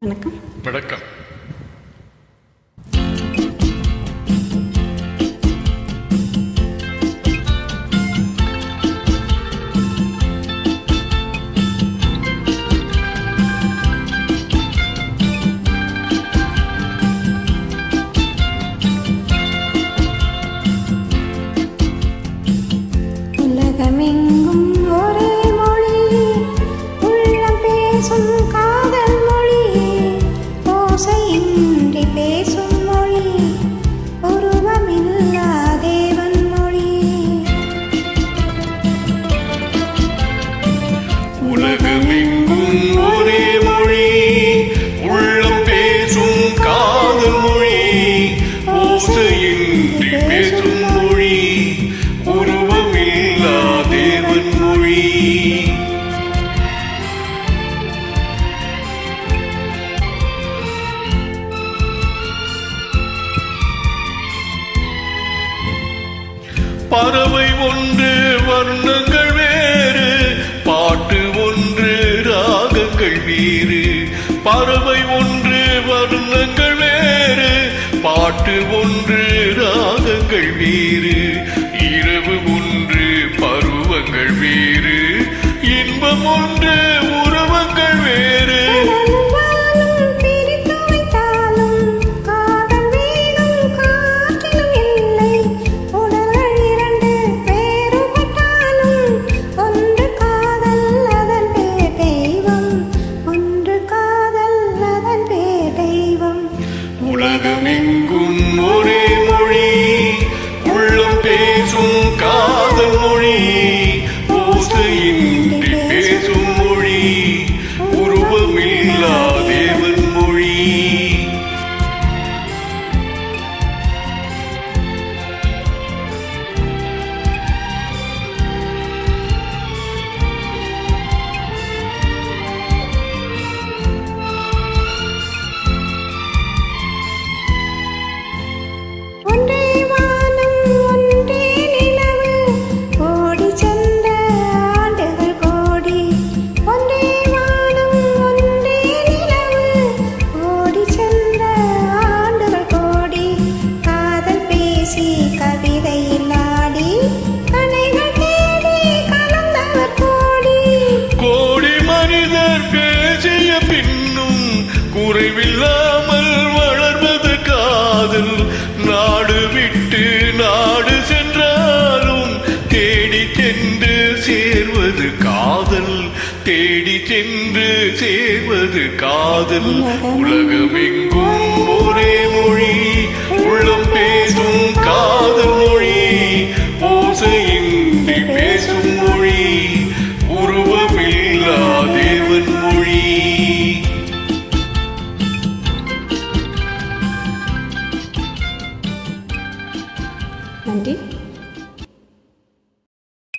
வணக்கம். வணக்கம். உலகமெங்கும் ஒரே மொழி, உள்ளம் பேசும் காதல் மொழி, ஓசையின்றி பேசும் மொழி, உருவமில்லா தேவன் மொழி. உலகமெங்கும் ஒரே மொழி, உள்ளம் பேசும் காதல் மொழி, ஓசையின்றி பேசும் மொழி, உருவமில்லா தேவன் மொழி. பறவை ஒன்று வர்ணங்கள் வேறு, பாட்டு ஒன்று ராகங்கள் வேறு. பறவை ஒன்று வர்ணங்கள் வேறு, பாட்டு ஒன்று ராகங்கள் வேறு. இரவு ஒன்று பருவங்கள் வேறு, இன்பம் ஒன்று உறவங்கள் வேறு. உலகமெங்கும் ஒரே மொழி, உள்ளம் பேசும் காதல் மொழி, ஓசையின்றி பேசும் மொழி, உருவமில்லா தேவன் மொழி. குறைவில்லாமல் வளர்வது காதல், நாடு விட்டு நாடு சென்றாலும் தேடி சென்று சேர்வது காதல், தேடி சென்று சேர்வது காதல். உலகமெங்கும் ஒரே மொழி, உள்ளம் பேசும் காதல் மொழி, ஓசையின்றி பேசும் மொழி, உருவமில்லா தேவன் மொழி. நன்றி.